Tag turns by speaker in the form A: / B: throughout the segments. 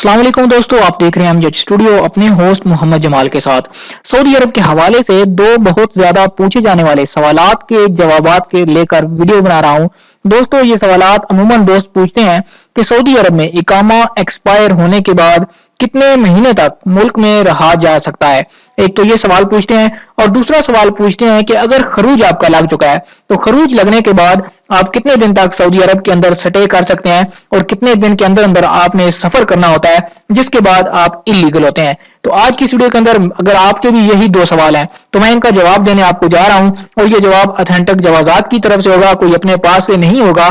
A: अस्सलाम वालेकुम दोस्तों, आप देख रहे हैं एमजेड स्टूडियो अपने होस्ट मोहम्मद जमाल के साथ। सऊदी अरब के हवाले से दो बहुत ज्यादा पूछे जाने वाले सवालात के जवाबात के लेकर वीडियो बना रहा हूं। दोस्तों, ये सवालात अमूमन दोस्त पूछते हैं कि सऊदी अरब में इकामा एक्सपायर होने के बाद कितने महीने तक मुल्क में रहा जा सकता है। एक तो ये सवाल पूछते हैं और दूसरा सवाल पूछते हैं कि अगर खरूज आपका लग चुका है तो खरूज लगने के बाद आप कितने दिन तक सऊदी अरब के अंदर स्टे कर सकते हैं और कितने दिन के अंदर अंदर आपने सफर करना होता है जिसके बाद आप इलीगल होते हैं। तो आज की इस वीडियो के अंदर अगर आपके भी यही दो सवाल हैं तो मैं इनका जवाब देने आपको जा रहा हूं और ये जवाब ऑथेंटिक जवाजात की तरफ से होगा, कोई अपने पास से नहीं होगा।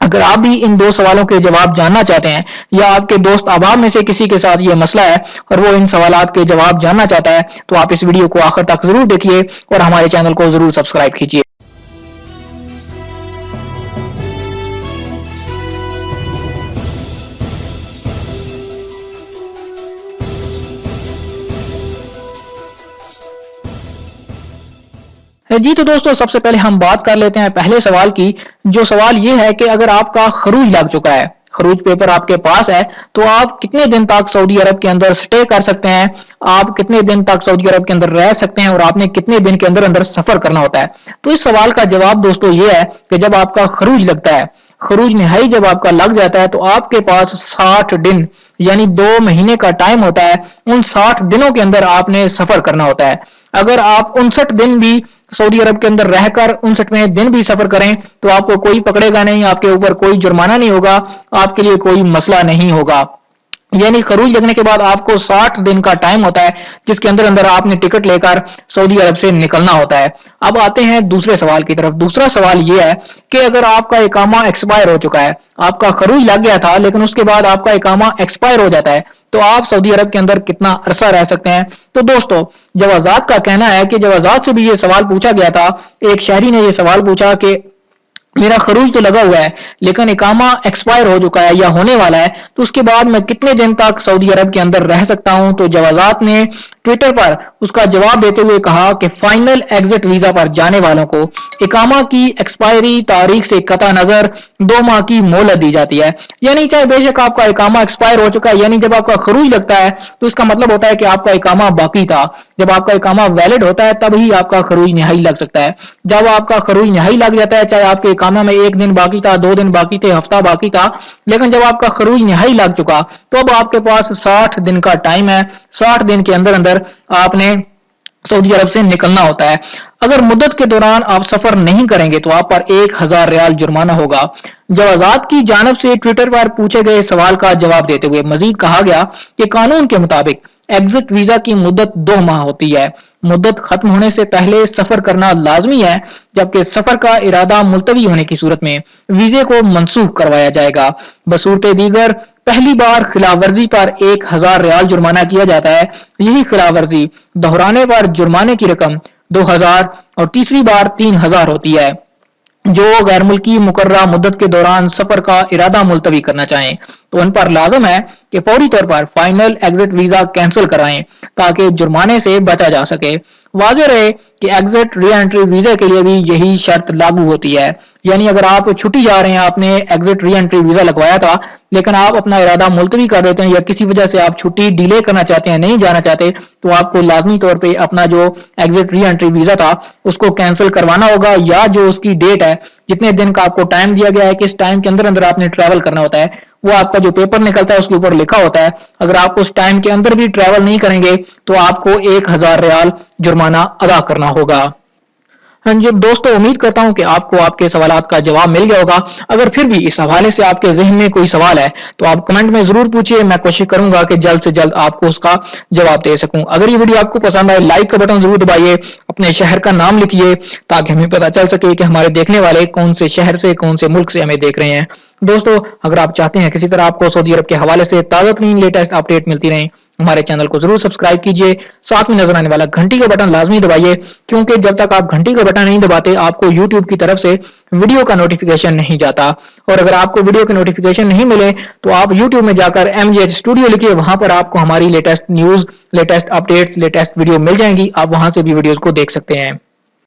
A: अगर आप भी इन दो सवालों के जवाब जानना चाहते हैं या आपके दोस्त अहबाब में से किसी के साथ ये मसला है और वो इन सवालात के जवाब जानना चाहता है तो आप इस वीडियो को आखिर तक जरूर देखिए और हमारे चैनल को जरूर सब्सक्राइब कीजिए। जी तो दोस्तों, सबसे पहले हम बात कर लेते हैं पहले सवाल की। जो सवाल ये है कि अगर आपका खरूज लग चुका है, खरूज पेपर आपके पास है, तो आप कितने दिन तक सऊदी अरब के अंदर स्टे कर सकते हैं, आप कितने दिन तक सऊदी अरब के अंदर रह सकते हैं और आपने कितने दिन के अंदर अंदर सफर करना होता है। तो इस सवाल का जवाब दोस्तों ये है कि जब आपका खरूज लगता है, खरूज निहाई जब आपका लग जाता है तो आपके पास 60 दिन यानी 2 महीने का टाइम होता है। उन 60 दिनों के अंदर आपने सफर करना होता है। अगर आप 59 दिन भी सऊदी अरब के अंदर रहकर 59वें दिन भी सफर करें तो आपको कोई पकड़ेगा नहीं, आपके ऊपर कोई जुर्माना नहीं होगा, आपके लिए कोई मसला नहीं होगा। यानी खरूज लगने के बाद आपको 60 दिन का टाइम होता है जिसके अंदर अंदर आपने टिकट लेकर सऊदी अरब से निकलना होता है। अब आते हैं दूसरे सवाल की तरफ। दूसरा सवाल यह है कि अगर आपका इकामा एक्सपायर हो चुका है, आपका खरूज लग गया था लेकिन उसके बाद आपका इकामा एक्सपायर हो जाता है तो आप सऊदी अरब के अंदर कितना अरसा रह सकते हैं। तो दोस्तों, जवाजात का कहना है कि जवाजात से भी ये सवाल पूछा गया था। एक शहरी ने ये सवाल पूछा कि मेरा खरूज तो लगा हुआ है लेकिन इकामा एक्सपायर हो चुका है या होने वाला है, तो उसके बाद मैं कितने दिन तक सऊदी अरब के अंदर रह सकता हूं। तो जवाजात ने ट्विटर पर उसका जवाब देते हुए कहा कि फाइनल एग्जिट वीजा पर जाने वालों को इकामा की एक्सपायरी तारीख से कता नजर 2 माह की मोहलत दी जाती है। यानी चाहे बेशक आपका इकामा एक्सपायर हो चुका है, यानी जब आपका खरूज लगता है तो इसका मतलब होता है कि आपका इकामा बाकी था। जब आपका इकामा वैलिड होता है तब ही आपका खरूज निहाई लग सकता है। जब आपका खरूज निहाई लग जाता है, चाहे आपके इकामा में 1 दिन बाकी था, 2 दिन बाकी थे, हफ्ता बाकी था, लेकिन जब आपका खरूज निहाई लग चुका तो अब आपके पास 60 दिन का टाइम है। 60 दिन के अंदर अंदर आपने सऊदी अरब से निकलना होता है। अगर मुद्दत के दौरान आप सफर नहीं करेंगे तो आप पर 1000 रियाल जुर्माना होगा। जवाजात की जानब से ट्विटर पर पूछे गए सवाल का जवाब देते हुए मजीद कहा गया कि कानून के मुताबिक एग्जिट वीजा की मुद्दत 2 माह होती है। मुद्दत खत्म होने से पहले सफर करना लाजमी है, जबकि सफर का इरादा मुलतवी होने की सूरत में वीजे को मंसूख करवाया जाएगा। बसूरत दीगर पहली बार खिलाफवर्जी पर 1000 रियाल जुर्माना किया जाता है। यही खिलाफवर्जी दोहराने पर जुर्माने की रकम 2000 और तीसरी बार 3000 होती है। जो गैर मुल्की मुकर्ररा मुद्दत के दौरान सफर का इरादा मुलतवी करना चाहें तो उन पर लाजम है कि फौरी तौर पर फाइनल एग्जिट वीजा कैंसिल कराएं ताकि जुर्माने से बचा जा सके। वाज़ेह रहे कि एग्जिट री एंट्री वीजा के लिए भी यही शर्त लागू होती है। यानी अगर आप छुट्टी जा रहे हैं, आपने एग्जिट री एंट्री वीजा लगवाया था लेकिन आप अपना इरादा मुलतवी कर देते हैं या किसी वजह से आप छुट्टी डिले करना चाहते हैं, नहीं जाना चाहते, तो आपको लाजमी तौर पे अपना जो एग्जिट री एंट्री वीजा था उसको कैंसिल करवाना होगा, या जो उसकी डेट है, जितने दिन का आपको टाइम दिया गया है कि इस टाइम के अंदर अंदर आपने ट्रैवल करना होता है, वो आपका जो पेपर निकलता है उसके ऊपर लिखा होता है। अगर आप उस टाइम के अंदर भी ट्रैवल नहीं करेंगे तो आपको 1000 रियाल जुर्माना अदा करना होगा। हाँ जी दोस्तों, उम्मीद करता हूं कि आपको आपके सवालात का जवाब मिल गया होगा। अगर फिर भी इस हवाले से आपके जहन में कोई सवाल है तो आप कमेंट में जरूर पूछिए, मैं कोशिश करूंगा कि जल्द से जल्द आपको उसका जवाब दे सकूं। अगर ये वीडियो आपको पसंद आए, लाइक का बटन जरूर दबाइए, अपने शहर का नाम लिखिए ताकि हमें पता चल सके कि हमारे देखने वाले कौन से शहर से, कौन से मुल्क से हमें देख रहे हैं। दोस्तों, अगर आप चाहते हैं किसी तरह आपको सऊदी अरब के हवाले से ताज़ा तरीन लेटेस्ट अपडेट मिलती रहे, हमारे चैनल को जरूर सब्सक्राइब कीजिए। साथ में नजर आने वाला घंटी का बटन लाजमी दबाइए, क्योंकि जब तक आप घंटी का बटन नहीं दबाते आपको यूट्यूब की तरफ से वीडियो का नोटिफिकेशन नहीं जाता। और अगर आपको वीडियो के नोटिफिकेशन नहीं मिले तो आप यूट्यूब में जाकर एमजेड स्टूडियो लिखिए, वहां पर आपको हमारी latest news, latest updates, latest video मिल जाएंगी। आप वहां से भी वीडियोस को देख सकते हैं।